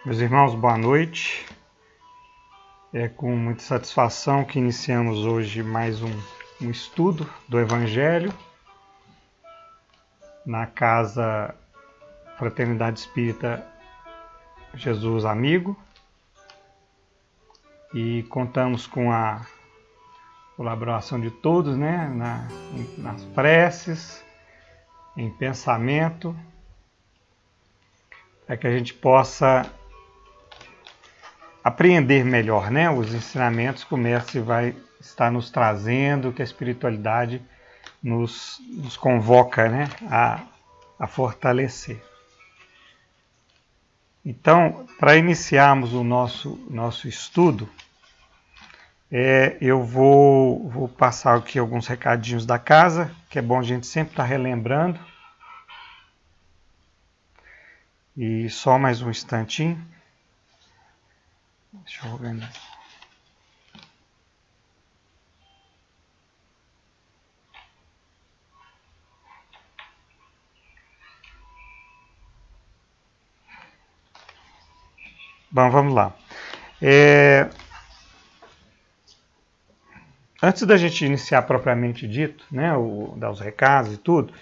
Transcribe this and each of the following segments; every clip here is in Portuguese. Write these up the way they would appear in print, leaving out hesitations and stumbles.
Meus irmãos, boa noite. É com muita satisfação que iniciamos hoje mais um estudo do Evangelho na Casa Fraternidade Espírita Jesus Amigo, e contamos com a colaboração de todos, né, nas preces, em pensamento, para que a gente possa apreender melhor, né, os ensinamentos que o Mestre vai estar nos trazendo, que a espiritualidade nos convoca, né, a fortalecer. Então, para iniciarmos o nosso estudo, eu vou passar aqui alguns recadinhos da casa, que é bom a gente sempre estar relembrando. E só mais um instantinho. Deixa eu organizar. Bom, vamos lá. Antes da gente iniciar propriamente dito, né, dar os recados e tudo,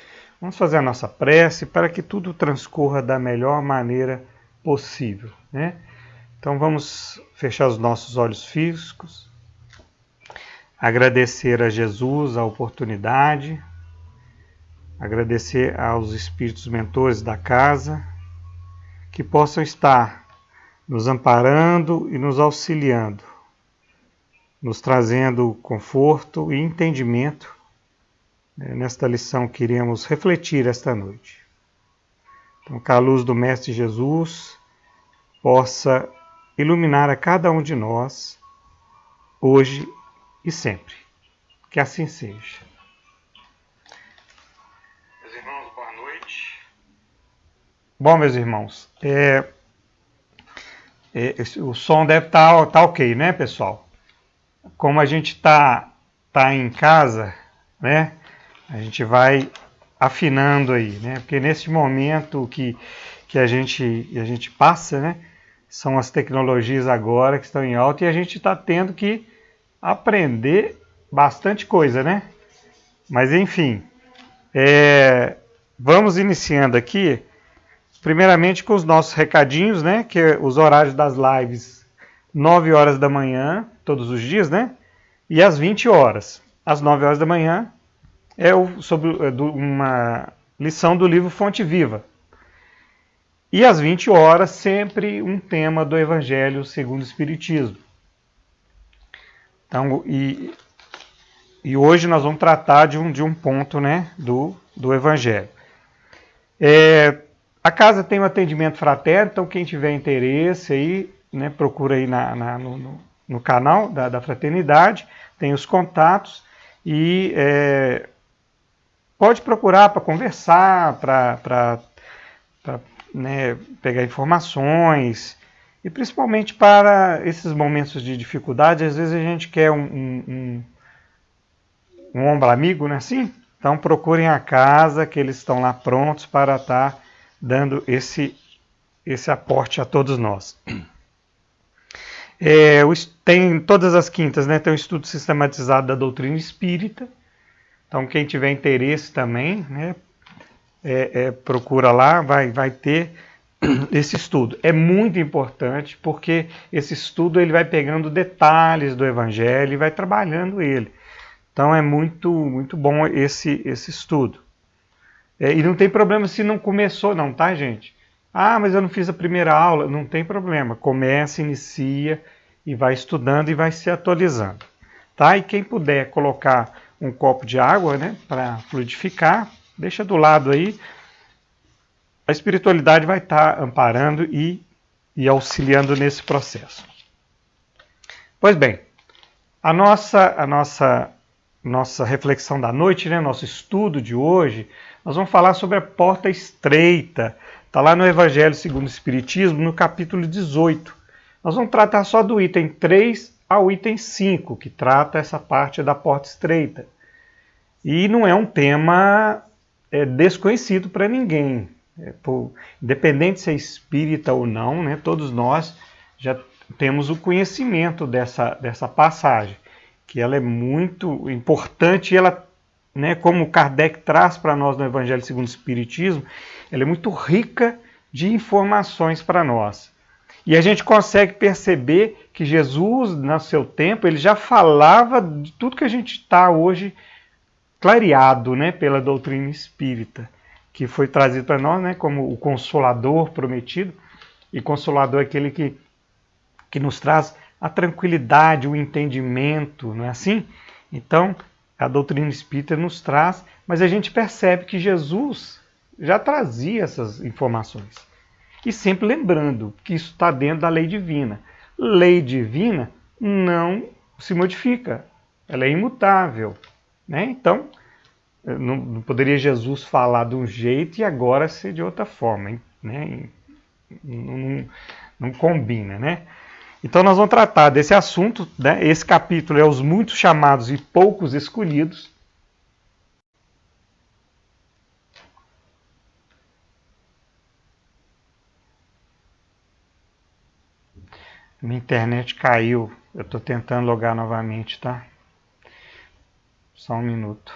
vamos fazer a nossa prece para que tudo transcorra da melhor maneira possível, né? Então vamos fechar os nossos olhos físicos, agradecer a Jesus a oportunidade, agradecer aos espíritos mentores da casa, que possam estar nos amparando e nos auxiliando, nos trazendo conforto e entendimento nesta lição que iremos refletir esta noite. Então, que a luz do Mestre Jesus possa iluminar a cada um de nós, hoje e sempre. Que assim seja. Meus irmãos, boa noite. Bom, meus irmãos, o som deve estar ok, né, pessoal? Como a gente está em casa, né, a gente vai afinando aí, né, porque nesse momento que a gente passa, né, são as tecnologias agora que estão em alta e a gente está tendo que aprender bastante coisa, né? Mas enfim, vamos iniciando aqui, primeiramente com os nossos recadinhos, né, que é os horários das lives, 9 horas da manhã, todos os dias, né? E às 20 horas. Às 9 horas da manhã sobre uma lição do livro Fonte Viva. E às 20 horas, sempre um tema do Evangelho segundo o Espiritismo. Então, e hoje nós vamos tratar de um ponto, né, do Evangelho. A casa tem um atendimento fraterno, então quem tiver interesse aí, né, procura aí no canal da Fraternidade, tem os contatos e pode procurar para conversar, para né, pegar informações, e principalmente para esses momentos de dificuldade. Às vezes a gente quer um ombro amigo, né, assim? Então procurem a casa, que eles estão lá prontos para estar dando esse aporte a todos nós. Tem todas as quintas, né, tem um estudo sistematizado da doutrina espírita. Então quem tiver interesse também, né, procura lá, vai ter esse estudo. É muito importante porque esse estudo ele vai pegando detalhes do Evangelho e vai trabalhando ele. Então é muito, muito bom esse estudo. E não tem problema se não começou não, tá, gente? Ah, mas eu não fiz a primeira aula. Não tem problema. Começa, inicia e vai estudando e vai se atualizando. Tá? E quem puder colocar um copo de água, né, para fluidificar, deixa do lado aí. A espiritualidade vai estar amparando e auxiliando nesse processo. Pois bem, a nossa reflexão da noite, né, nosso estudo de hoje, nós vamos falar sobre a porta estreita. Está lá no Evangelho segundo o Espiritismo, no capítulo 18. Nós vamos tratar só do item 3 ao item 5, que trata essa parte da porta estreita. E não é um tema desconhecido para ninguém. Independente se é espírita ou não, né, todos nós já temos o conhecimento dessa passagem, que ela é muito importante, e ela, né, como Kardec traz para nós no Evangelho segundo o Espiritismo, ela é muito rica de informações para nós. E a gente consegue perceber que Jesus, no seu tempo, ele já falava de tudo que a gente está hoje clareado, né, pela doutrina espírita, que foi trazido para nós, né, como o Consolador prometido. E Consolador é aquele que nos traz a tranquilidade, o entendimento, não é assim? Então, a doutrina espírita nos traz, mas a gente percebe que Jesus já trazia essas informações. E sempre lembrando que isso está dentro da lei divina. Lei divina não se modifica, ela é imutável, né? Então, não poderia Jesus falar de um jeito e agora ser de outra forma, né? Não combina, né? Então nós vamos tratar desse assunto, né? Esse capítulo é os muitos chamados e poucos escolhidos. Minha internet caiu, eu estou tentando logar novamente, tá? Só um minuto.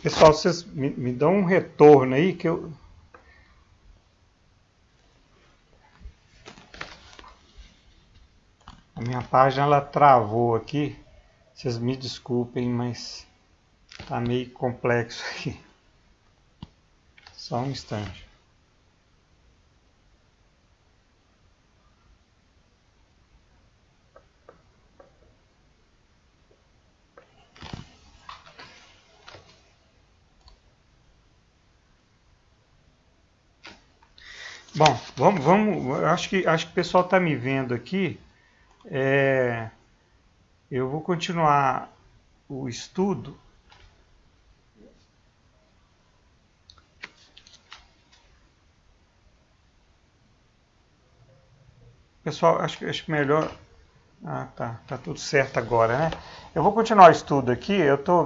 Pessoal, vocês me dão um retorno aí que eu... A minha página ela travou aqui. Vocês me desculpem, mas tá meio complexo aqui. Só um instante. Bom, vamos. Acho que o pessoal está me vendo aqui. Eu vou continuar o estudo. pessoal, acho que melhor... Ah, tá tudo certo agora, né? Eu vou continuar o estudo aqui,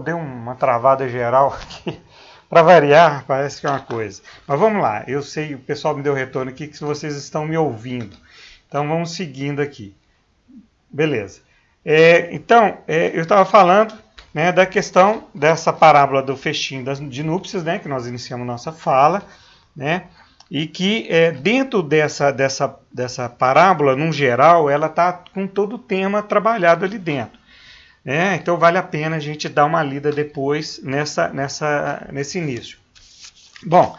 dei uma travada geral aqui, para variar, parece que é uma coisa. Mas vamos lá, eu sei, o pessoal me deu retorno aqui que vocês estão me ouvindo. Então vamos seguindo aqui. Beleza. Então, eu estava falando, né, da questão dessa parábola do festim de núpcias, né, que nós iniciamos nossa fala, né? E que dentro dessa parábola, num geral, ela está com todo o tema trabalhado ali dentro. Então vale a pena a gente dar uma lida depois nesse início. Bom,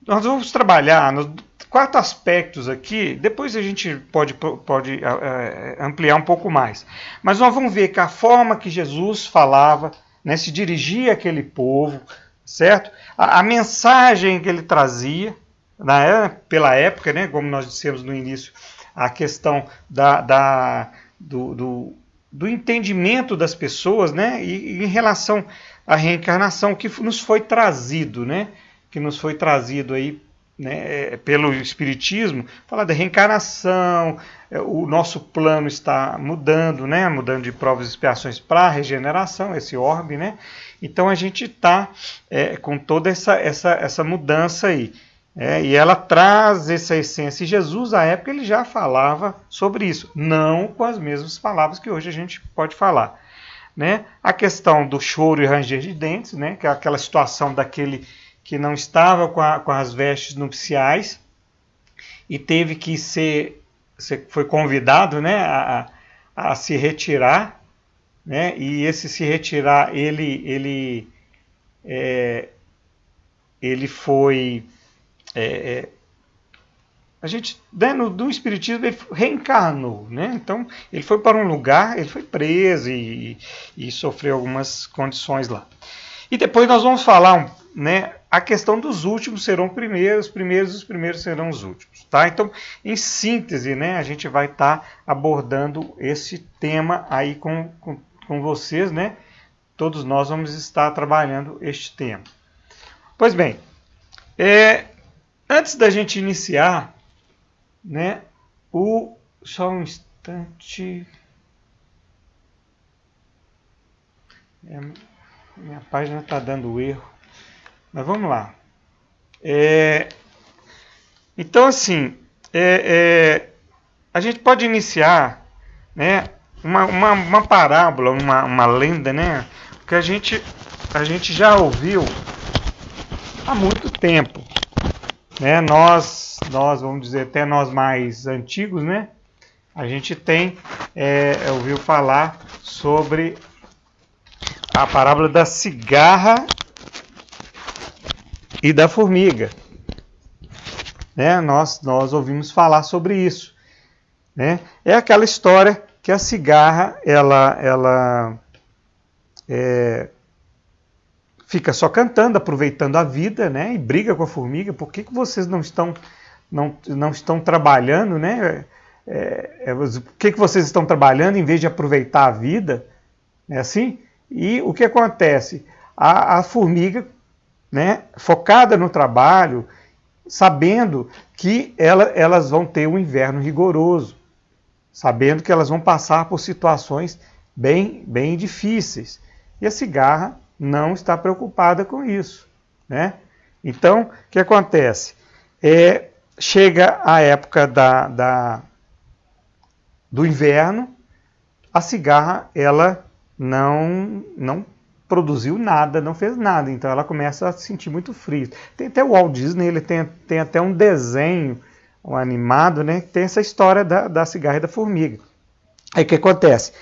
nós vamos trabalhar nos 4 aspectos aqui, depois a gente pode ampliar um pouco mais. Mas nós vamos ver que a forma que Jesus falava, né, se dirigia àquele povo, certo? A mensagem que ele trazia, pela época, né, como nós dissemos no início, a questão do entendimento das pessoas, né, e em relação à reencarnação que nos foi trazido, né, que nos foi trazido aí, né, pelo Espiritismo, falar da reencarnação, o nosso plano está mudando, né, mudando de provas e expiações para a regeneração, esse orbe, né? Então a gente está com toda essa mudança aí. E ela traz essa essência. E Jesus, à época, ele já falava sobre isso, não com as mesmas palavras que hoje a gente pode falar. Né? A questão do choro e ranger de dentes, né, que é aquela situação daquele que não estava com as vestes nupciais e teve que foi convidado, né, a se retirar, né, e esse se retirar, ele foi... a gente, né, do Espiritismo, ele reencarnou, né? Então ele foi para um lugar, ele foi preso e sofreu algumas condições lá. E depois nós vamos falar, né, a questão dos últimos serão os primeiros serão os últimos, tá? Então, em síntese, né, a gente vai estar abordando esse tema aí com vocês, né? Todos nós vamos estar trabalhando este tema. Pois bem, antes da gente iniciar, né, só um instante. Minha página está dando erro. Mas vamos lá. Então, assim, a gente pode iniciar, né, uma parábola, uma lenda, né, que a gente já ouviu há muito tempo. Né? Nós, vamos dizer, até nós mais antigos, né, a gente ouviu falar sobre a parábola da cigarra e da formiga. Né? Nós ouvimos falar sobre isso. Né? É aquela história que a cigarra, ela fica só cantando, aproveitando a vida, né? E briga com a formiga. Por que vocês não estão trabalhando, né? Por que vocês estão trabalhando em vez de aproveitar a vida? É assim? E o que acontece? A formiga, né, focada no trabalho, sabendo que elas vão ter um inverno rigoroso, sabendo que elas vão passar por situações bem, bem difíceis. E a cigarra não está preocupada com isso. Né? Então, o que acontece? Chega a época do inverno, a cigarra ela não produziu nada, não fez nada, então ela começa a se sentir muito frio. Tem até o Walt Disney, ele tem até um desenho animado, né, que tem essa história da cigarra e da formiga. Aí o que acontece?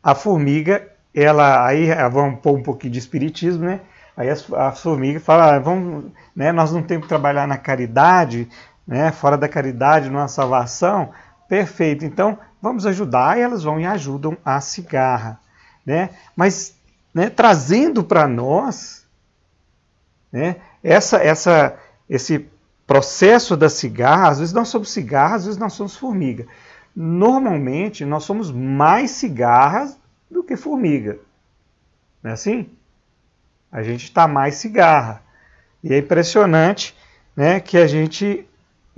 A formiga, aí vamos pôr um pouquinho de espiritismo, né? Aí a formiga fala, né, nós não temos que trabalhar na caridade, né, fora da caridade, numa salvação. Perfeito, então vamos ajudar, e elas vão e ajudam a cigarra. Né? Mas, né, trazendo para nós, né, esse processo da cigarra, às vezes nós somos cigarra, às vezes nós somos formiga. Normalmente nós somos mais cigarras do que formiga. Não é assim? A gente está mais cigarra. E é impressionante, né, que a gente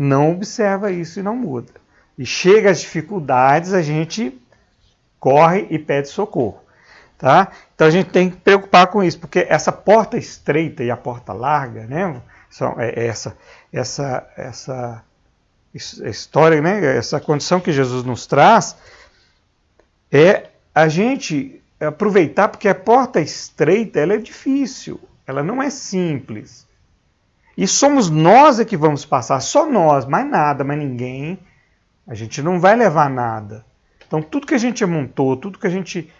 não observa isso e não muda. E chega às dificuldades, a gente corre e pede socorro. Tá? Então a gente tem que preocupar com isso, porque essa porta estreita e a porta larga, né, essa história, né, essa condição que Jesus nos traz, é a gente aproveitar, porque a porta estreita ela é difícil, ela não é simples. E somos nós que vamos passar, só nós, mais nada, mais ninguém. A gente não vai levar nada. Então tudo que a gente montou, tudo que a gente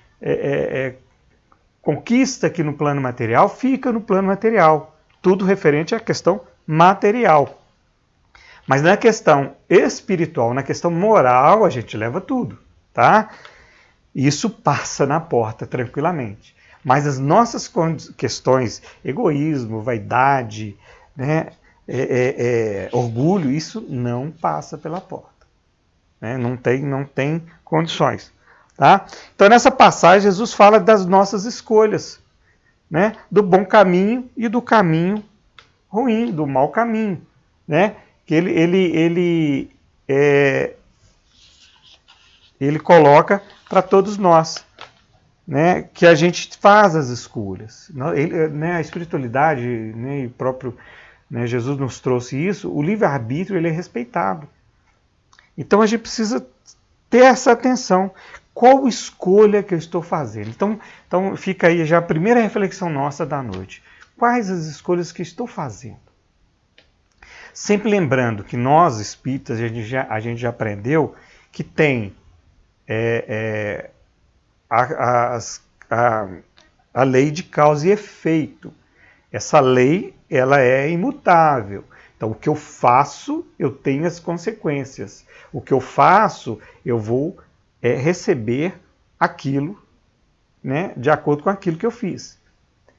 conquista aqui no plano material, fica no plano material. Tudo referente à questão material. Mas na questão espiritual, na questão moral, a gente leva tudo, tá? Isso passa na porta tranquilamente. Mas as nossas questões, egoísmo, vaidade, né, orgulho, isso não passa pela porta. Né? Não tem condições. Tá? Então, nessa passagem, Jesus fala das nossas escolhas, né? Do bom caminho e do caminho ruim, do mau caminho. Né? Que ele coloca para todos nós, né? Que a gente faz as escolhas. Né? A espiritualidade, né? E o próprio, né? Jesus nos trouxe isso, o livre-arbítrio ele é respeitado. Então, a gente precisa ter essa atenção. Qual escolha que eu estou fazendo? Então fica aí já a primeira reflexão nossa da noite. Quais as escolhas que estou fazendo? Sempre lembrando que nós, espíritas, a gente já aprendeu que tem a lei de causa e efeito. Essa lei ela é imutável. Então, o que eu faço, eu tenho as consequências. O que eu faço, eu vou receber aquilo, né, de acordo com aquilo que eu fiz.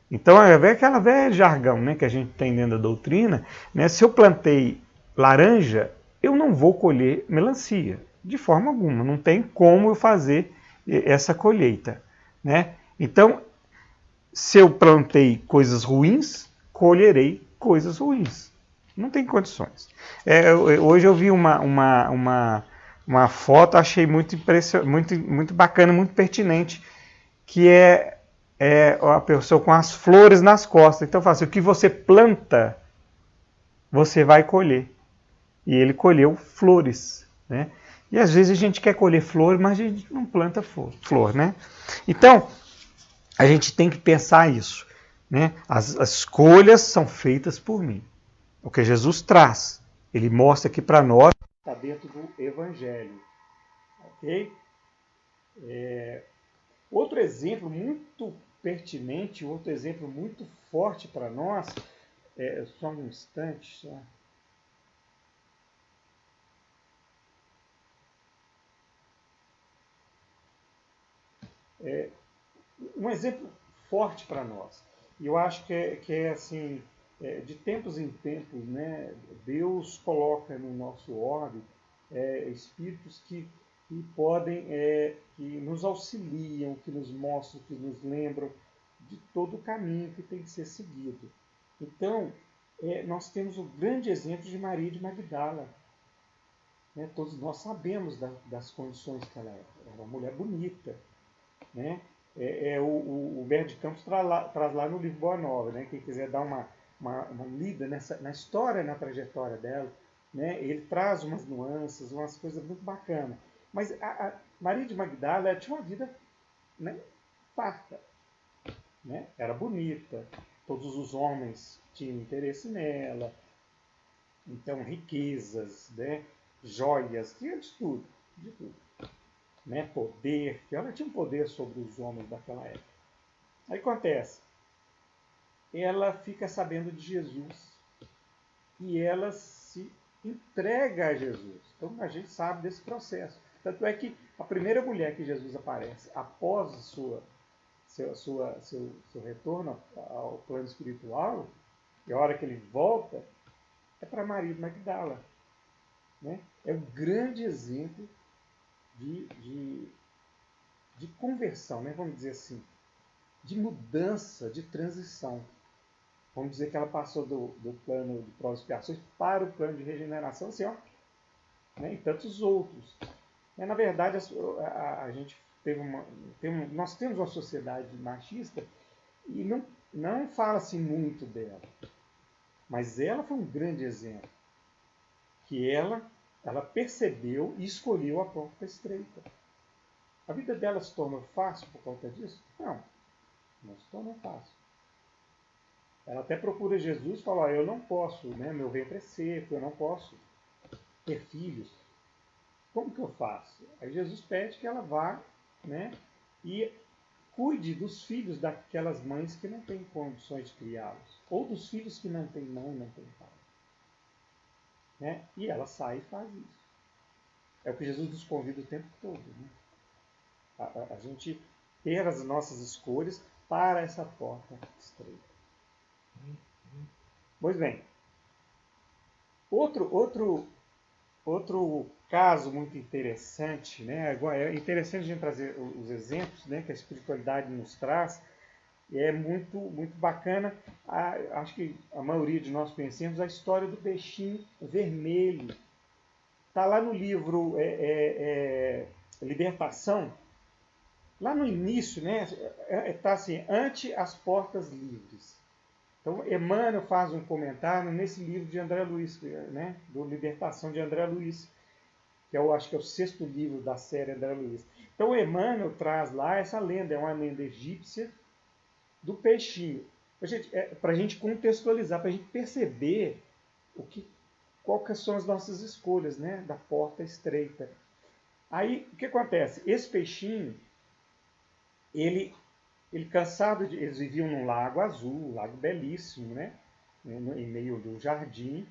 Então, é aquela velha jargão, né, que a gente tem dentro da doutrina, né, se eu plantei laranja, eu não vou colher melancia, de forma alguma. Não tem como eu fazer essa colheita. Né? Então, se eu plantei coisas ruins, colherei coisas ruins. Não tem condições. Hoje eu vi uma foto, achei muito bacana, muito pertinente, que é a pessoa com as flores nas costas. Então, fala assim, o que você planta, você vai colher. E ele colheu flores. Né? E às vezes a gente quer colher flor, mas a gente não planta flor. Né? Então, a gente tem que pensar isso. Né? As escolhas são feitas por mim. O que Jesus traz, ele mostra aqui para nós, está dentro do Evangelho. Ok? Outro exemplo muito pertinente, outro exemplo muito forte para nós, só um instante, só. Um exemplo forte para nós. E eu acho que é assim, de tempos em tempos, né, Deus coloca no nosso orbe espíritos que podem, que nos auxiliam, que nos mostram, que nos lembram de todo o caminho que tem que ser seguido. Então, nós temos o grande exemplo de Maria de Magdala. Né? Todos nós sabemos das condições que ela era. Ela era uma mulher bonita. Né? O Humberto de Campos traz lá no livro Boa Nova. Né? Quem quiser dar uma lida na história, na trajetória dela, né? Ele traz umas nuances, umas coisas muito bacanas. Mas a Maria de Magdala tinha uma vida, né, farta. Né? Era bonita, todos os homens tinham interesse nela, então riquezas, né? Joias, tinha de tudo, de tudo. Né? Poder, que ela tinha um poder sobre os homens daquela época. Aí acontece, ela fica sabendo de Jesus e ela se entrega a Jesus. Então a gente sabe desse processo. Tanto é que a primeira mulher que Jesus aparece após seu retorno ao plano espiritual, e a hora que ele volta, é para Maria de Magdala. Né? É um grande exemplo de conversão, né? Vamos dizer assim, de mudança, de transição. Vamos dizer que ela passou do plano de provas e expiações para o plano de regeneração, assim, ó, né, e tantos outros. Na verdade, a gente nós temos uma sociedade machista e não fala-se muito dela. Mas ela foi um grande exemplo, que ela percebeu e escolheu a porta estreita. A vida dela se tornou fácil por conta disso? Não se tornou fácil. Ela até procura Jesus e fala, eu não posso, né, meu ventre é seco, eu não posso ter filhos. Como que eu faço? Aí Jesus pede que ela vá, né, e cuide dos filhos daquelas mães que não têm condições de criá-los, ou dos filhos que não têm mãe, não têm pai. Né? E ela sai e faz isso. É o que Jesus nos convida o tempo todo. Né? A gente ter as nossas escolhas para essa porta estreita. Pois bem, outro caso muito interessante, né? É interessante a gente trazer os exemplos, né, que a espiritualidade nos traz, e é muito bacana. Acho que a maioria de nós conhecemos a história do peixinho vermelho. Está lá no livro Libertação. Lá no início, né, está assim, ante as portas livres. Então, Emmanuel faz um comentário nesse livro de André Luiz, né, do Libertação de André Luiz, que eu acho que é o 6º livro da série André Luiz. Então, Emmanuel traz lá essa lenda, é uma lenda egípcia do peixinho. Para a gente contextualizar, para a gente perceber qual que são as nossas escolhas, né, da porta estreita. Aí, o que acontece? Esse peixinho, ele cansado de. Eles viviam num lago azul, um lago belíssimo, né? Em meio do jardim.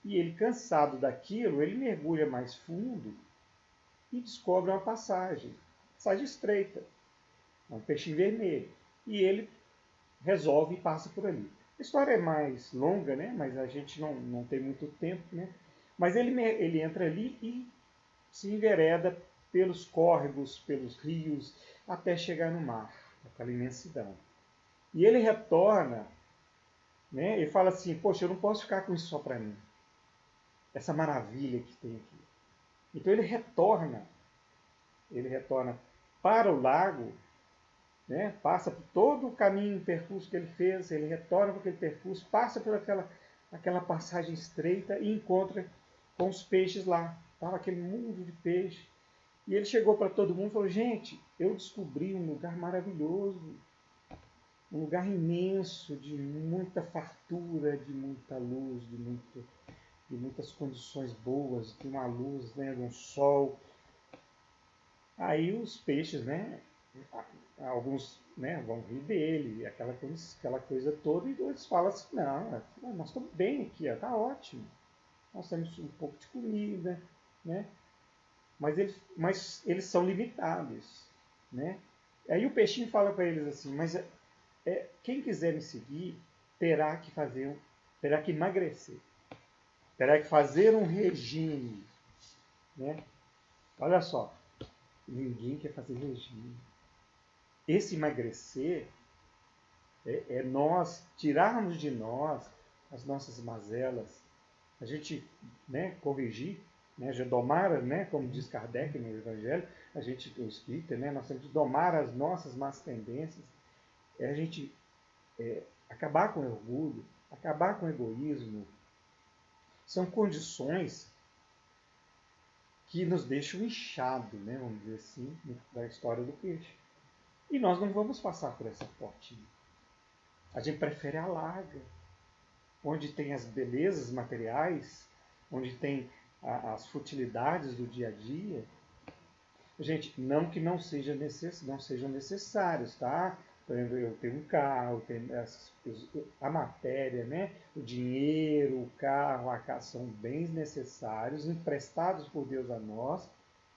E ele, cansado daquilo, ele mergulha mais fundo e descobre uma passagem estreita, um peixinho vermelho. E ele resolve e passa por ali. A história é mais longa, né? Mas a gente não tem muito tempo, né? Mas ele entra ali e se envereda pelos córregos, pelos rios, até chegar no mar, aquela imensidão. E ele retorna, né? Ele fala assim, poxa, eu não posso ficar com isso só para mim. Essa maravilha que tem aqui. Então ele retorna para o lago, né? Passa por todo o caminho, o percurso que ele fez, ele retorna para aquele percurso, passa por aquela passagem estreita e encontra com os peixes lá. Estava aquele mundo de peixe. E ele chegou para todo mundo e falou, gente, eu descobri um lugar maravilhoso, um lugar imenso, de muita fartura, de muita luz, de muitas condições boas, de uma luz, né, de um sol. Aí os peixes, né, alguns, né, vão rir dele, aquela coisa toda, e eles falam assim, não, nós estamos bem aqui, está ótimo. Nós temos um pouco de comida, né? Mas eles são limitados, né? Aí o peixinho fala para eles assim, mas quem quiser me seguir terá que emagrecer, terá que fazer um regime, né? Olha só, ninguém quer fazer regime. Esse emagrecer é nós tirarmos de nós as nossas mazelas, a gente, né, corrigir, né, já domar, né, como diz Kardec no Evangelho, o Espírita, né, nós temos que domar as nossas más tendências, a gente acabar com o orgulho, acabar com o egoísmo, são condições que nos deixam inchados, né, vamos dizer assim, da história do peixe. E nós não vamos passar por essa portinha. A gente prefere a larga, onde tem as belezas materiais, onde tem as futilidades do dia a dia. Gente, não que não sejam necessários, tá? Por exemplo, eu tenho um carro, a matéria, né? O dinheiro, o carro, a casa são bens necessários, emprestados por Deus a nós,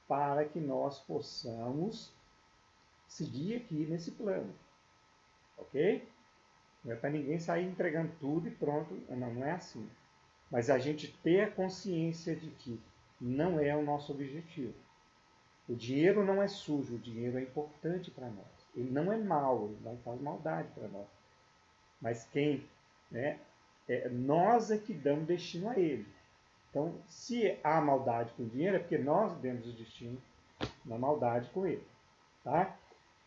para que nós possamos seguir aqui nesse plano. Ok? Não é para ninguém sair entregando tudo e pronto. Não é assim. Mas a gente ter a consciência de que não é o nosso objetivo. O dinheiro não é sujo, o dinheiro é importante para nós. Ele não é mau, ele não faz maldade para nós. Mas quem né? Nós é que damos destino a ele. Então, se há maldade com o dinheiro, é porque nós demos o destino da maldade com ele. Tá?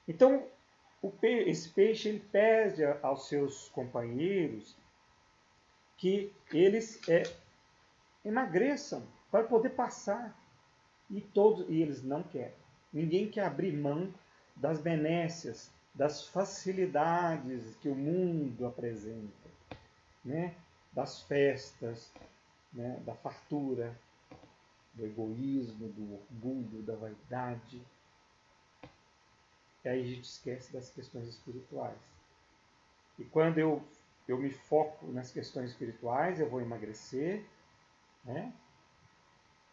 Então, esse peixe ele pede aos seus companheiros que eles emagreçam para poder passar. E eles não querem. Ninguém quer abrir mão das benécias, das facilidades que o mundo apresenta, né? Das festas, né? Da fartura, do egoísmo, do orgulho, da vaidade. E aí a gente esquece das questões espirituais. E quando eu me foco nas questões espirituais, eu vou emagrecer, né?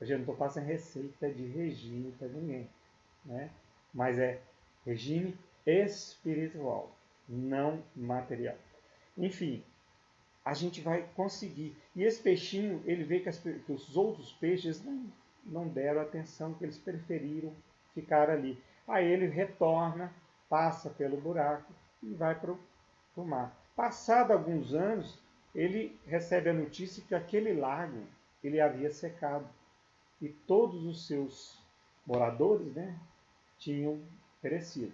Hoje eu não estou passando receita de regime para ninguém, né? Mas é regime espiritual, não material. Enfim, a gente vai conseguir. E esse peixinho, ele vê que os outros peixes não deram atenção, que eles preferiram ficar ali. Aí ele retorna, passa pelo buraco e vai para o mar. Passado alguns anos, ele recebe a notícia que aquele lago ele havia secado e todos os seus moradores, né, tinham perecido.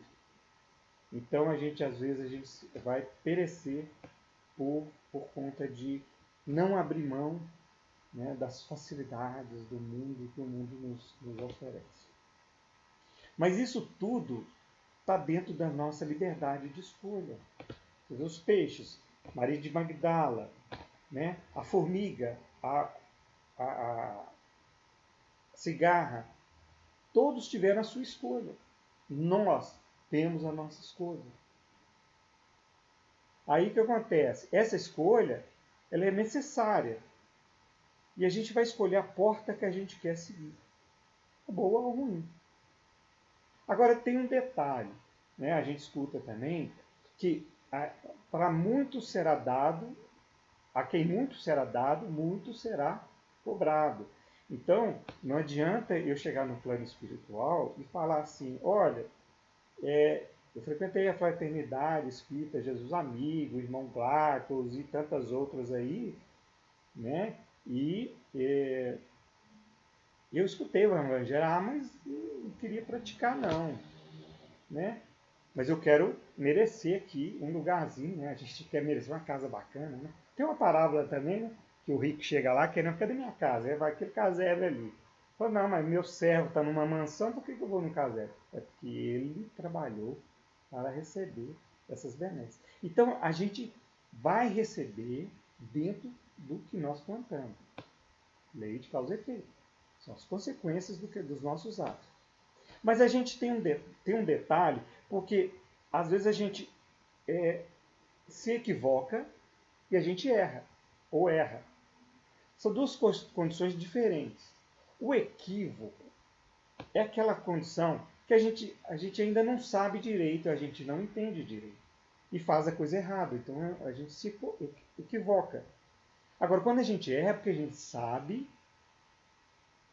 Então às vezes a gente vai perecer por conta de não abrir mão, né, das facilidades do mundo que o mundo nos oferece. Mas isso tudo está dentro da nossa liberdade de escolha. Os peixes, Maria de Magdala, né, a formiga, a cigarra, todos tiveram a sua escolha. Nós temos a nossa escolha. Aí o que acontece? Essa escolha ela é necessária. E a gente vai escolher a porta que a gente quer seguir. Boa ou ruim. Agora tem um detalhe. Né? A gente escuta também que para muitos será dado, a quem muito será dado, muito será cobrado. Então, não adianta eu chegar no plano espiritual e falar assim, olha, eu frequentei a Fraternidade Espírita Jesus Amigo, Irmão Glacos e tantas outras aí, né? E eu escutei o Evangelho, mas não queria praticar não, né? Mas eu quero merecer aqui um lugarzinho, né? A gente quer merecer uma casa bacana, né? Tem uma parábola também, né? Que o rico chega lá querendo, cadê minha casa? Aí vai aquele casebre ali. Fala, não, mas meu servo está numa mansão, por que eu vou no casebre? É porque ele trabalhou para receber essas benesses. Então, a gente vai receber dentro do que nós plantamos. Lei de causa e efeito. São as consequências dos nossos atos. Mas a gente tem um detalhe, porque às vezes a gente se equivoca e a gente erra, ou erra. São duas condições diferentes. O equívoco é aquela condição que a gente ainda não sabe direito, a gente não entende direito. E faz a coisa errada. Então a gente se equivoca. Agora, quando a gente erra, é porque a gente sabe,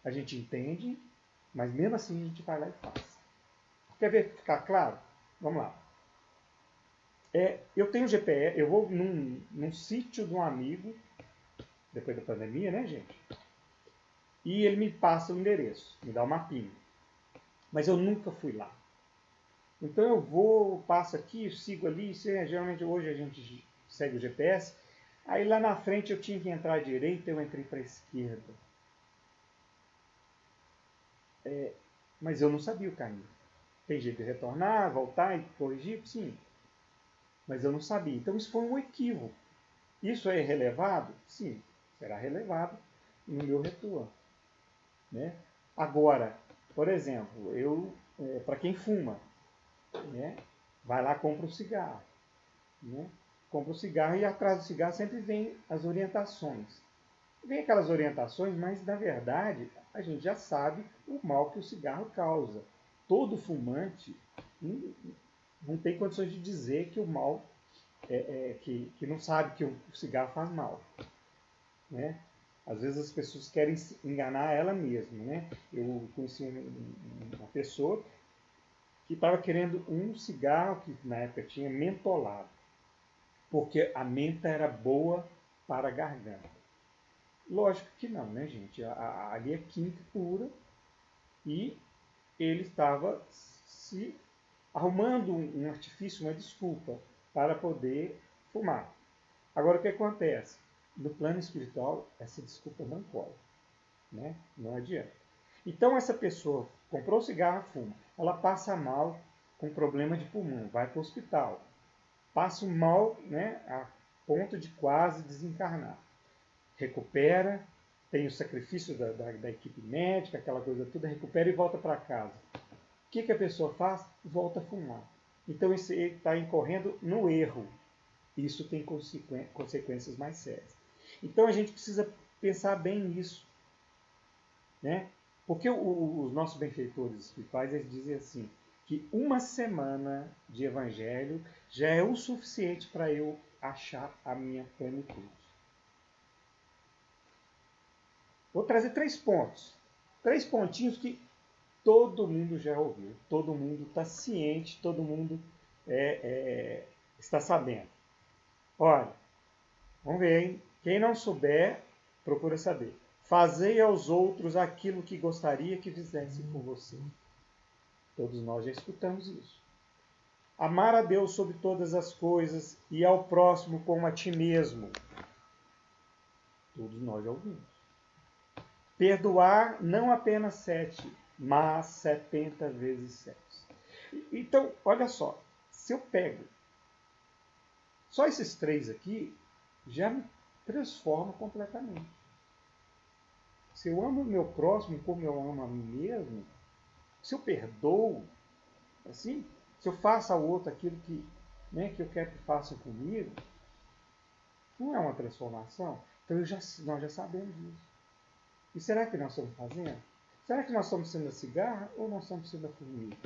a gente entende, mas mesmo assim a gente vai lá e faz. Quer ver ficar claro? Vamos lá. Eu tenho GPS, eu vou num sítio de um amigo, depois da pandemia, né, gente? E ele me passa o endereço, me dá um mapinha. Mas eu nunca fui lá. Então eu vou, passo aqui, sigo ali, geralmente hoje a gente segue o GPS. Aí lá na frente eu tinha que entrar à direita, eu entrei para a esquerda. Mas eu não sabia o caminho. Tem jeito de retornar, voltar e corrigir? Sim. Mas eu não sabia. Então isso foi um equívoco. Isso é relevado? Sim, será relevado no meu retorno. Né? Agora, por exemplo, para quem fuma, né? Vai lá, compra um cigarro. Né? Compra o cigarro e atrás do cigarro sempre vem as orientações. Vem aquelas orientações, mas na verdade a gente já sabe o mal que o cigarro causa. Todo fumante não tem condições de dizer que o mal que não sabe que o cigarro faz mal. Né? Às vezes as pessoas querem enganar ela mesma. Né? Eu conheci uma pessoa que estava querendo um cigarro que na época tinha mentolado. porque a menta era boa para a garganta. Lógico que não, né, gente? Ali é química pura e ele estava se arrumando um artifício, uma desculpa para poder fumar. Agora, o que acontece? No plano espiritual, essa desculpa não cola, né? Não adianta. Então, essa pessoa comprou cigarro, fuma, ela passa mal com problema de pulmão, vai para o hospital, passa mal, né, a ponto de quase desencarnar. Recupera, tem o sacrifício da equipe médica, aquela coisa toda, recupera e volta para casa. O que a pessoa faz? Volta a fumar. Então, ele está incorrendo no erro. Isso tem consequências mais sérias. Então, a gente precisa pensar bem nisso, né? Porque os nossos benfeitores espirituais, eles dizem assim, que uma semana de evangelho já é o suficiente para eu achar a minha plenitude. Vou trazer 3 pontos. 3 pontinhos que todo mundo já ouviu, todo mundo está ciente, todo mundo está sabendo. Olha, vamos ver, hein? Quem não souber, procura saber. Fazei aos outros aquilo que gostaria que fizessem por você. Todos nós já escutamos isso. Amar a Deus sobre todas as coisas e ao próximo como a ti mesmo. Todos nós já ouvimos. Perdoar não apenas 7, mas 70 vezes 7. Então, olha só, se eu pego só esses 3 aqui, já me transforma completamente. Se eu amo o meu próximo como eu amo a mim mesmo, se eu perdoo, assim, se eu faço ao outro aquilo que eu quero que façam comigo, não é uma transformação? Então nós já sabemos disso. E será que nós estamos fazendo? Será que nós estamos sendo a cigarra ou nós estamos sendo a formiga?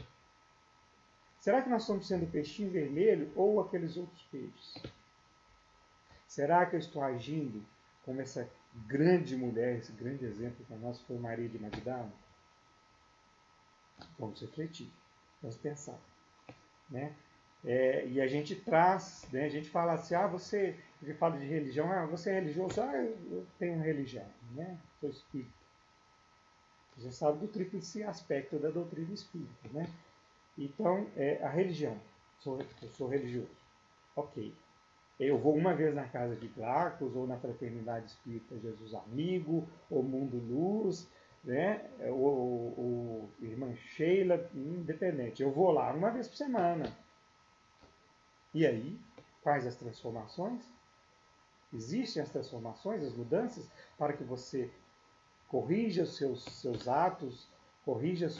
Será que nós estamos sendo o peixinho vermelho ou aqueles outros peixes? Será que eu estou agindo como essa grande mulher, esse grande exemplo para nós foi Maria de Magdala? Vamos refletir, vamos pensar, né? E a gente traz, né, a gente fala assim, você fala de religião, você é religioso? Eu tenho religião, né? Sou espírita. Você já sabe do tríplice aspecto da doutrina espírita, né? Então, a religião, eu sou religioso, ok. Eu vou uma vez na casa de Glacos, ou na Fraternidade Espírita Jesus Amigo, ou Mundo Luz, né? ou Irmã Sheila, independente. Eu vou lá uma vez por semana. E aí, quais as transformações? Existem as transformações, as mudanças, para que você corrija os seus atos, corrija as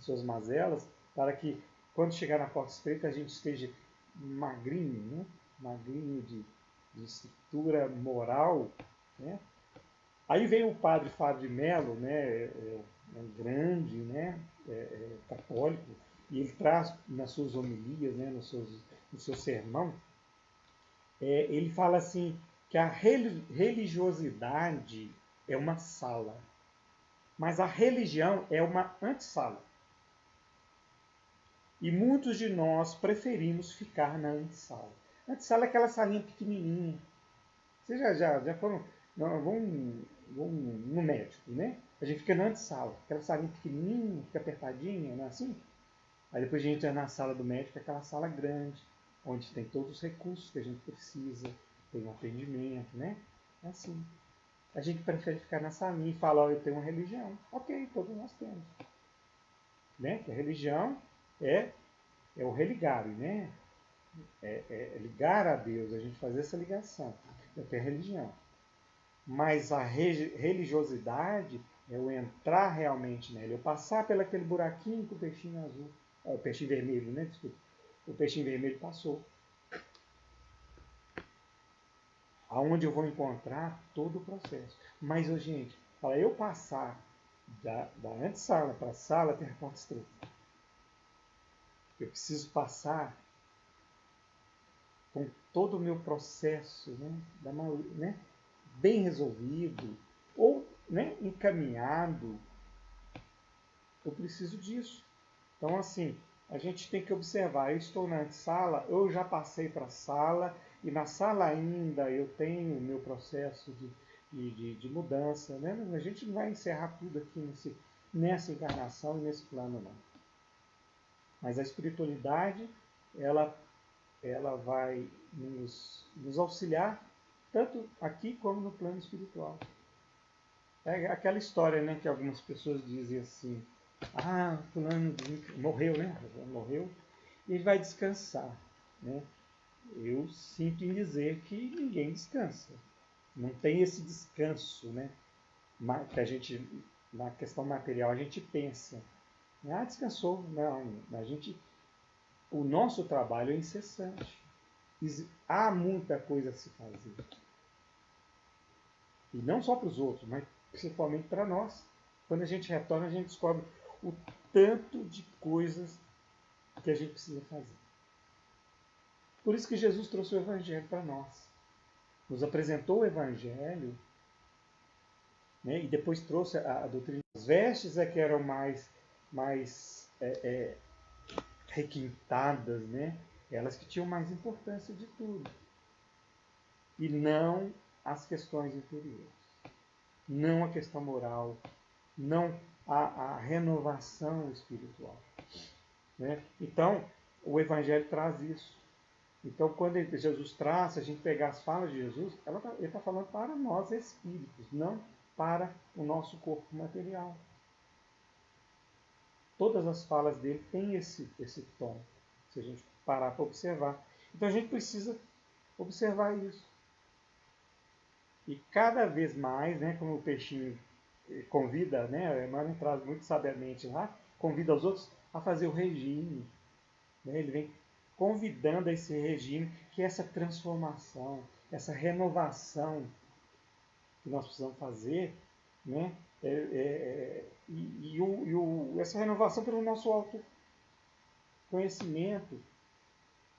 suas mazelas, para que quando chegar na porta estreita a gente esteja magrinho, né? Magrinho de estrutura moral, né? Aí vem o padre Fábio de Mello, né? Um grande, né? Católico, e ele traz nas suas homilias, né? no seu sermão, ele fala assim que a religiosidade é uma sala, mas a religião é uma antessala. E muitos de nós preferimos ficar na antessala. A antessala é aquela salinha pequenininha. Vocês já foram... Vamos no médico, né? A gente fica na antessala. Aquela salinha pequenininha, fica apertadinha, não é assim? Aí depois a gente entra na sala do médico, aquela sala grande, onde tem todos os recursos que a gente precisa, tem um atendimento, né? É assim. A gente prefere ficar na salinha e falar, eu tenho uma religião. Ok, todos nós temos. Né? Que a religião é o religar, né? É ligar a Deus, a gente fazer essa ligação. Eu tenho a religião. Mas a religiosidade é eu entrar realmente nela, eu passar pelo aquele buraquinho com o peixinho azul, o peixinho vermelho, né? Desculpa. O peixinho vermelho passou. Aonde eu vou encontrar todo o processo. Mas, gente, para eu passar da antessala para a sala, tem a porta estreita. Eu preciso passar com todo o meu processo, né, bem resolvido, ou, né, encaminhado. Eu preciso disso. Então, assim, a gente tem que observar. Eu estou na sala, eu já passei para a sala, e na sala ainda eu tenho o meu processo de mudança. Né? A gente não vai encerrar tudo aqui nessa encarnação e nesse plano, não. Mas a espiritualidade, ela vai nos auxiliar tanto aqui como no plano espiritual. É aquela história, né, que algumas pessoas dizem assim: ah, fulano morreu, né? Morreu e ele vai descansar, né? Eu sinto em dizer que ninguém descansa. Não tem esse descanso, né? Que a gente, na questão material, a gente pensa. Ah, descansou. Não, o nosso trabalho é incessante. Há muita coisa a se fazer. E não só para os outros, mas principalmente para nós. Quando a gente retorna, a gente descobre o tanto de coisas que a gente precisa fazer. Por isso que Jesus trouxe o Evangelho para nós. Nos apresentou o Evangelho, né, e depois trouxe a doutrina. As vestes é que eram mais requintadas, né? Elas que tinham mais importância de tudo. E não as questões interiores. Não a questão moral. Não a renovação espiritual. Né? Então, o Evangelho traz isso. Então, quando Jesus traz, se a gente pegar as falas de Jesus, ele está falando para nós espíritos, não para o nosso corpo material. Todas as falas dele têm esse tom, se a gente parar para observar. Então, a gente precisa observar isso. E cada vez mais, né, como o Peixinho convida, né, a Emmanuel traz muito sabiamente lá, convida os outros a fazer o regime. Né, ele vem convidando a esse regime, que é essa transformação, essa renovação que nós precisamos fazer, né? Essa renovação pelo nosso autoconhecimento.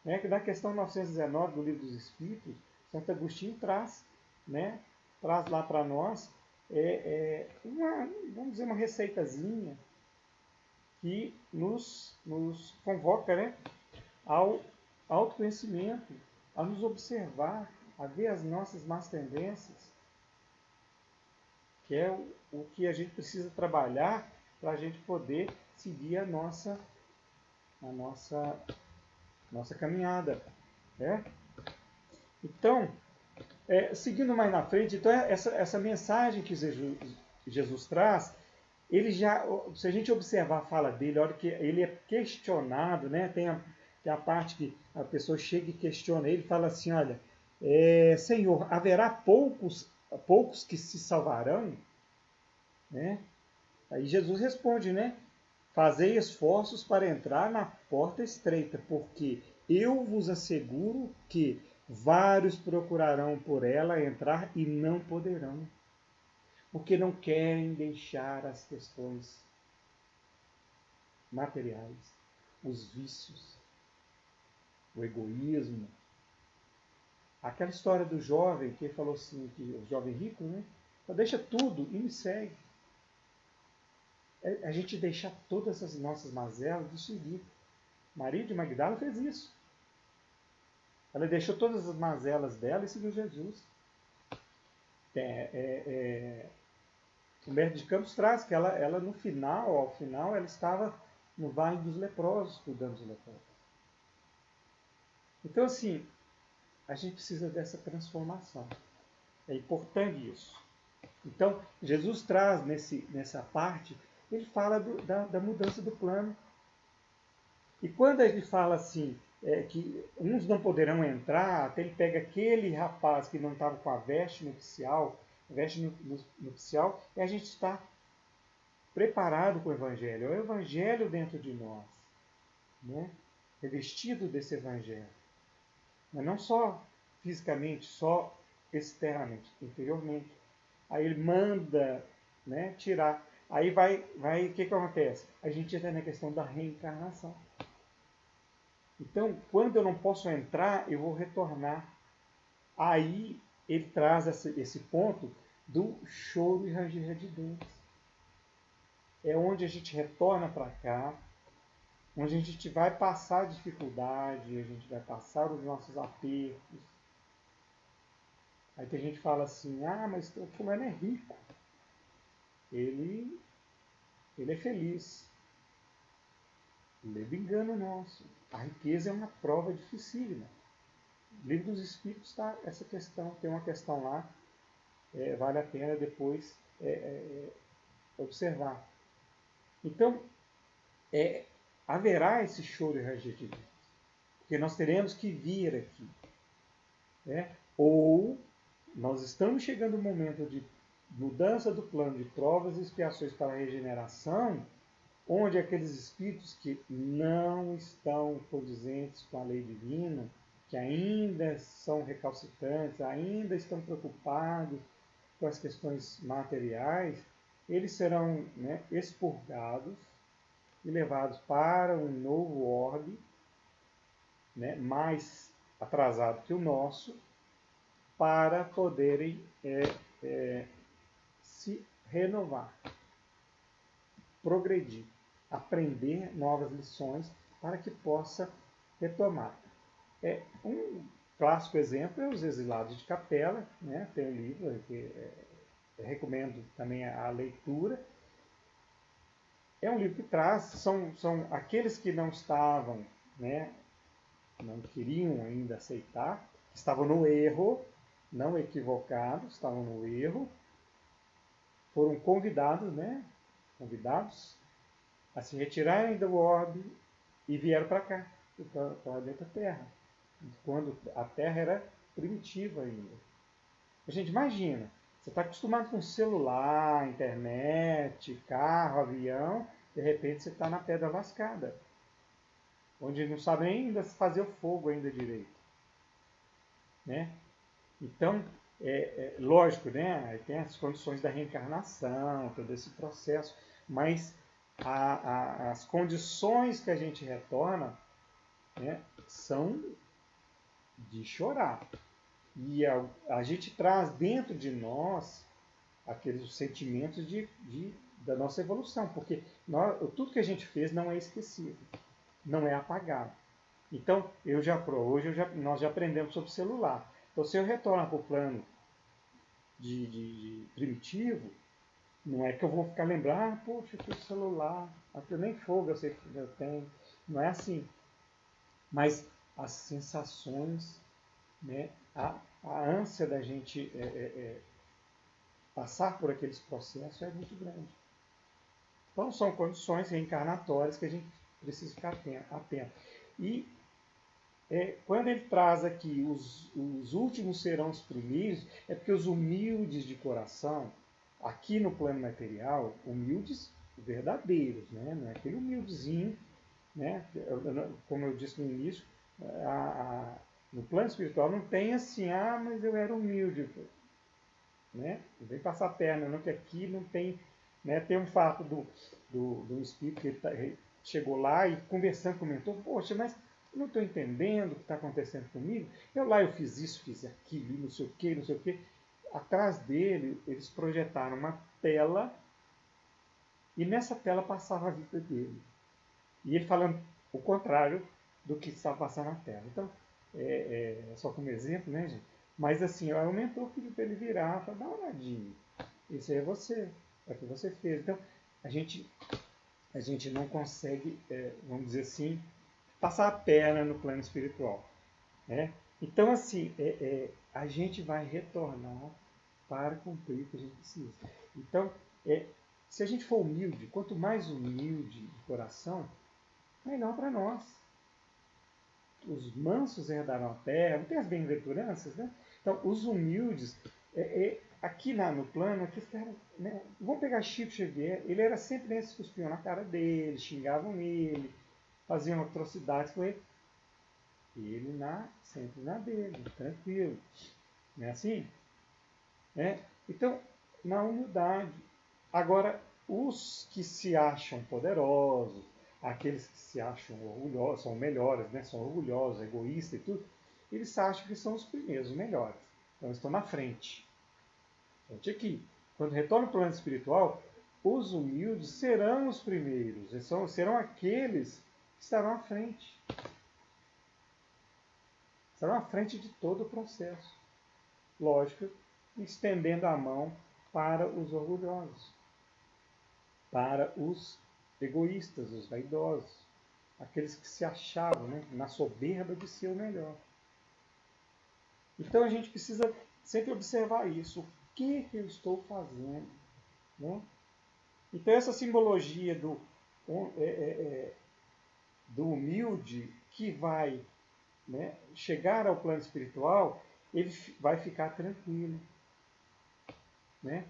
Né? Que da questão 919 do Livro dos Espíritos, Santo Agostinho traz, né? Traz lá para nós vamos dizer, uma receitazinha que nos convoca, né? Ao autoconhecimento, a nos observar, a ver as nossas más tendências, que é o que a gente precisa trabalhar para a gente poder seguir a nossa caminhada. Né? Então, seguindo mais na frente, então essa mensagem que Jesus traz, ele já, se a gente observar a fala dele, a hora que ele é questionado, né, tem a parte que a pessoa chega e questiona ele, fala assim, olha, Senhor, haverá poucos que se salvarão? Né? Aí Jesus responde, né? Fazei esforços para entrar na porta estreita, porque eu vos asseguro que vários procurarão por ela entrar e não poderão, porque não querem deixar as questões materiais, os vícios, o egoísmo. Aquela história do jovem que falou assim, que o jovem rico, né? Deixa tudo e me segue. A gente deixar todas as nossas mazelas de seguir. Maria de Magdala fez isso. Ela deixou todas as mazelas dela e seguiu Jesus. Humberto de Campos traz que ela no final, ao final, ela estava no Vale dos Leprosos, cuidando dos leprosos. Então, assim, a gente precisa dessa transformação. É importante isso. Então, Jesus traz nessa parte, ele fala da mudança do plano. E quando ele fala assim, que uns não poderão entrar, até ele pega aquele rapaz que não estava com a veste nupcial, e a gente está preparado com o Evangelho. É o Evangelho dentro de nós, né? Revestido desse Evangelho. Mas não só fisicamente, só externamente, interiormente. Aí ele manda, né, tirar. Aí o que acontece? A gente entra na questão da reencarnação. Então, quando eu não posso entrar, eu vou retornar. Aí ele traz esse ponto do choro e ranger de dentes. É onde a gente retorna para cá, onde a gente vai passar dificuldade, a gente vai passar os nossos apertos. Aí tem gente que fala assim, ah, mas o fulano é rico, ele é feliz. Leve engano nosso. A riqueza é uma prova dificílima. No Livro dos Espíritos está essa questão, tem uma questão lá, vale a pena depois observar. Então, haverá esse choro e ranger de dentes, porque nós teremos que vir aqui. Né? Ou nós estamos chegando ao momento de mudança do plano de provas e expiações para a regeneração, onde aqueles espíritos que não estão condizentes com a lei divina, que ainda são recalcitrantes, ainda estão preocupados com as questões materiais, eles serão, né, expurgados e levados para um novo orbe, né, mais atrasado que o nosso, para poderem se renovar, progredir, aprender novas lições para que possa retomar. Um clássico exemplo é Os Exilados de Capela, né? Tem um livro que recomendo também a leitura. É um livro que traz, são aqueles que não estavam, né, não queriam ainda aceitar, estavam no erro, não equivocados, estavam no erro, foram convidados, né, a se retirarem do orbe e vieram para cá, para o planeta Terra, quando a Terra era primitiva ainda. A gente imagina, você está acostumado com celular, internet, carro, avião, de repente você está na pedra lascada, onde não sabe nem ainda fazer o fogo ainda direito. Né? Então, lógico, né? Tem as condições da reencarnação, todo esse processo, mas as condições que a gente retorna, né, são de chorar. E a gente traz dentro de nós aqueles sentimentos da nossa evolução, porque tudo que a gente fez não é esquecido, não é apagado. Então, nós já aprendemos sobre o celular. Então, se eu retorno para o plano de primitivo, não é que eu vou ficar lembrando, poxa, que celular, eu nem fogo eu sei que eu tenho. Não é assim. Mas as sensações, né, a ânsia da gente passar por aqueles processos é muito grande. Então, são condições reencarnatórias que a gente precisa ficar atento. E quando ele traz aqui os últimos serão os primeiros, é porque os humildes de coração, aqui no plano material, humildes verdadeiros, né? Não é aquele humildezinho, né? Como eu disse no início, no plano espiritual não tem assim, mas eu era humilde, né? Não vem passar a perna, não, que aqui não tem, né? Tem um fato do espírito que ele chegou lá e conversando comentou, poxa, mas eu não estou entendendo o que está acontecendo comigo. Eu fiz isso, fiz aquilo, não sei o que, não sei o que. Atrás dele, eles projetaram uma tela e nessa tela passava a vida dele. E ele falando o contrário do que estava passando na tela. Então, só como exemplo, né, gente? Mas assim, o mentor pediu para ele virar, para dar uma olhadinha. Isso aí é você, é o que você fez. Então, a gente não consegue, vamos dizer assim, passar a perna no plano espiritual. Né? Então, assim, a gente vai retornar para cumprir o que a gente precisa. Então, se a gente for humilde, quanto mais humilde de coração, melhor para nós. Os mansos herdarão a terra, não tem as bem-aventuranças, né? Então, os humildes, aqui no plano, aqui, né? Vamos pegar Chico Xavier, ele era sempre nesses que cuspiam na cara dele, xingavam ele, faziam atrocidades com ele. E ele sempre na dele, tranquilo. Não é assim? Então, na humildade. Agora, os que se acham poderosos, aqueles que se acham orgulhosos, são melhores, né? São orgulhosos, egoístas e tudo, eles acham que são os primeiros, os melhores. Então, estão na frente. Gente, aqui, quando retorna para o plano espiritual, os humildes serão os primeiros, serão aqueles estarão à frente. Estarão à frente de todo o processo. Lógico, estendendo a mão para os orgulhosos, para os egoístas, os vaidosos, aqueles que se achavam, né, na soberba de ser o melhor. Então a gente precisa sempre observar isso. O que eu estou fazendo? Né? Então essa simbologia do humilde que vai, né, chegar ao plano espiritual, ele vai ficar tranquilo. Né?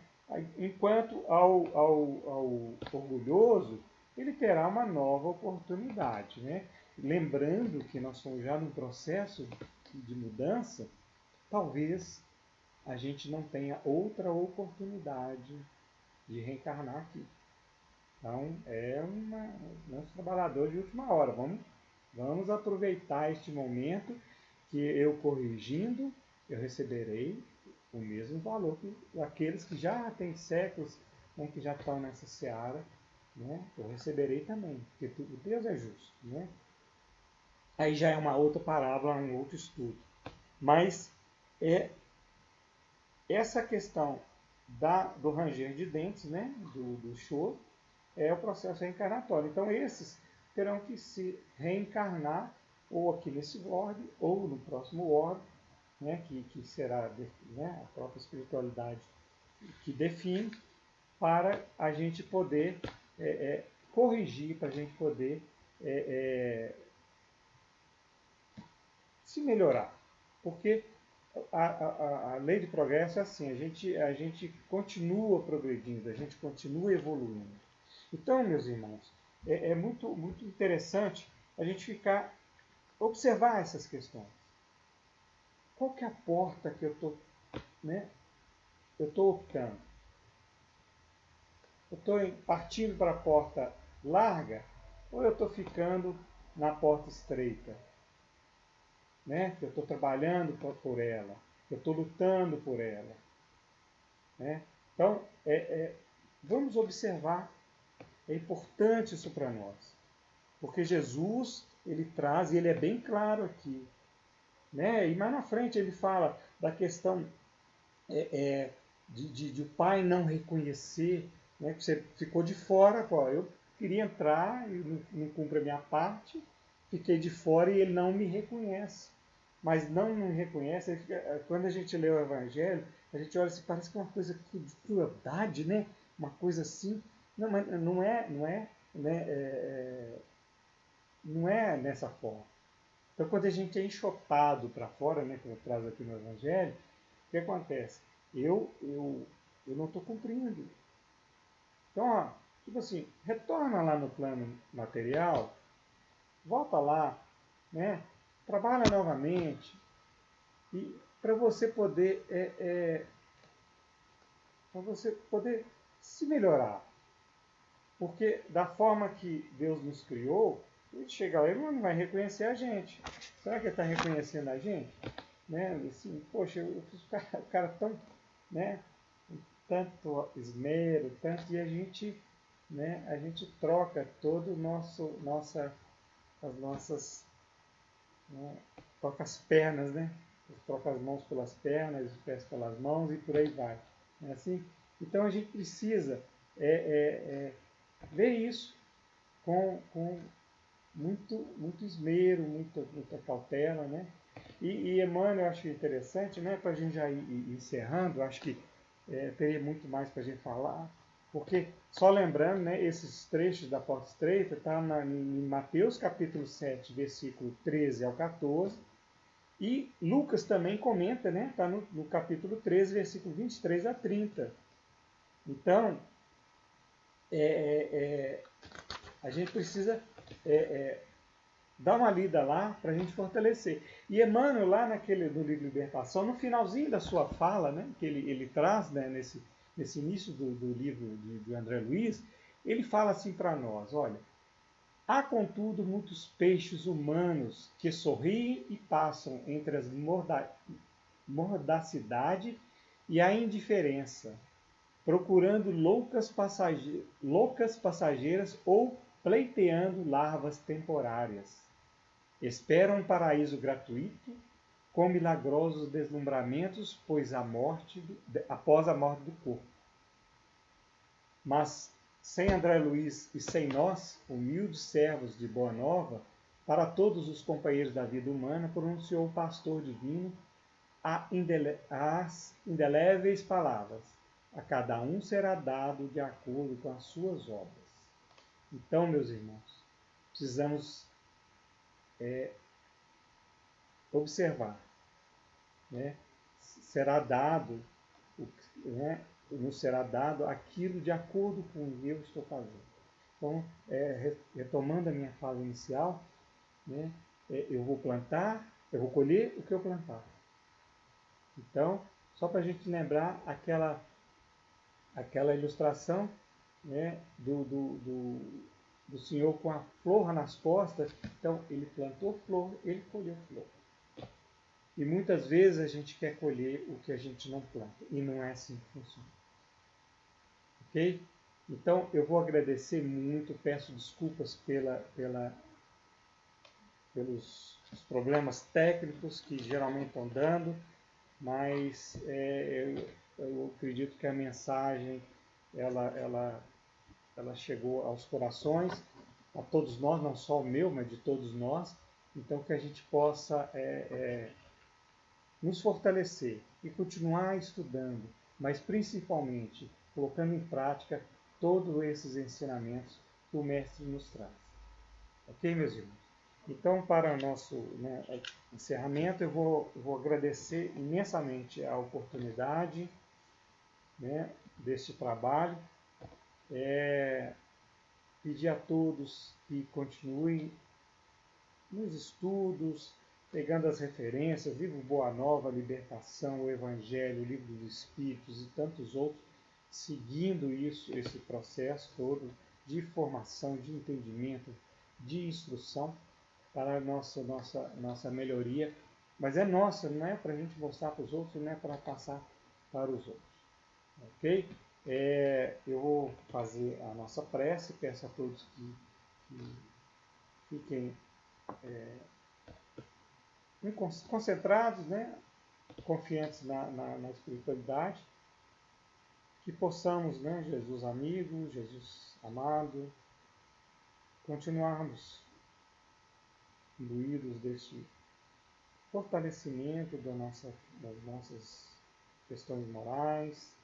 Enquanto ao orgulhoso, ele terá uma nova oportunidade. Né? Lembrando que nós estamos já num processo de mudança, talvez a gente não tenha outra oportunidade de reencarnar aqui. Então, nosso trabalhador de última hora. Vamos aproveitar este momento que eu corrigindo, eu receberei o mesmo valor que aqueles que já têm séculos, né, que já estão nessa seara, né, eu receberei também, porque Deus é justo. Né? Aí já é uma outra parábola, um outro estudo. Mas essa questão do ranger de dentes, né, do choro, é o processo reencarnatório. Então esses terão que se reencarnar ou aqui nesse orbe, ou no próximo orbe, né, que será, né, a própria espiritualidade que define, para a gente poder corrigir, para a gente poder se melhorar. Porque a lei de progresso é assim, a gente continua progredindo, a gente continua evoluindo. Então, meus irmãos, é muito, muito interessante a gente observar essas questões. Qual que é a porta que eu estou, né, optando? Eu estou partindo para a porta larga ou eu estou ficando na porta estreita? Né? Que eu estou trabalhando por ela, que eu estou lutando por ela. Né? Então, vamos observar, é importante isso para nós. Porque Jesus, ele traz, e ele é bem claro aqui. Né? E mais na frente ele fala da questão de o pai não reconhecer, né? Que você ficou de fora, pô, eu queria entrar e não cumpre a minha parte, fiquei de fora e ele não me reconhece. Mas não me reconhece, quando a gente lê o Evangelho, a gente olha assim, parece que é uma coisa de crueldade, né? Uma coisa assim. Não, mas não é, né? Não é dessa forma. Então, quando a gente é enxotado para fora, né, como traz aqui no Evangelho, o que acontece? Eu não estou cumprindo. Então, ó, tipo assim, retorna lá no plano material, volta lá, né, trabalha novamente, e para você poder se melhorar. Porque da forma que Deus nos criou, ele chega lá, ele não vai reconhecer a gente. Será que ele está reconhecendo a gente? Né? Assim, poxa, o cara tão, né, tanto esmero, tanto, e a gente troca todo o as nossas, né, troca as pernas, né? Troca as mãos pelas pernas, os pés pelas mãos e por aí vai. Não é assim? Então a gente precisa ver isso com muito esmero, muita cautela, né? E Emmanuel, eu acho interessante, né, para a gente já ir encerrando, acho que teria muito mais para a gente falar, porque, só lembrando, né, esses trechos da porta estreita está em Mateus capítulo 7, versículo 13 ao 14, e Lucas também comenta, né, está no capítulo 13, versículo 23 a 30. Então, a gente precisa dar uma lida lá para a gente fortalecer. E Emmanuel, lá no livro Libertação, no finalzinho da sua fala, né, que ele traz, né, nesse início do livro de André Luiz, ele fala assim para nós, olha, há contudo muitos peixes humanos que sorriem e passam entre as mordacidade e a indiferença, procurando loucas passageiras ou pleiteando larvas temporárias. Esperam um paraíso gratuito, com milagrosos deslumbramentos, após a morte do corpo. Mas, sem André Luiz e sem nós, humildes servos de Boa Nova, para todos os companheiros da vida humana, pronunciou o pastor divino as indeléveis palavras: a cada um será dado de acordo com as suas obras. Então, meus irmãos, precisamos observar, né? Será dado, né? Nos será dado aquilo de acordo com o que eu estou fazendo. Então, retomando a minha fala inicial, né? Eu vou vou colher o que eu plantar. Então, só para a gente lembrar aquela ilustração, né, do senhor com a flor nas costas. Então, ele plantou flor, ele colheu flor. E muitas vezes a gente quer colher o que a gente não planta. E não é assim que funciona. Ok? Então, eu vou agradecer muito, peço desculpas pelos problemas técnicos que geralmente estão dando, mas eu acredito que a mensagem ela chegou aos corações, a todos nós, não só o meu, mas de todos nós. Então, que a gente possa nos fortalecer e continuar estudando, mas principalmente colocando em prática todos esses ensinamentos que o Mestre nos traz. Ok, meus irmãos? Então, para o nosso encerramento, eu vou agradecer imensamente a oportunidade, né, deste trabalho. Pedir a todos que continuem nos estudos, pegando as referências, livro Boa Nova, Libertação, o Evangelho, o Livro dos Espíritos e tantos outros, seguindo esse processo todo de formação, de entendimento, de instrução para a nossa melhoria. Mas é nossa, não é para a gente mostrar para os outros, não é para passar para os outros. Ok? Eu vou fazer a nossa prece, peço a todos que fiquem concentrados, né? Confiantes na espiritualidade, que possamos, né, Jesus amigo, Jesus amado, continuarmos imbuídos deste fortalecimento das nossas questões morais,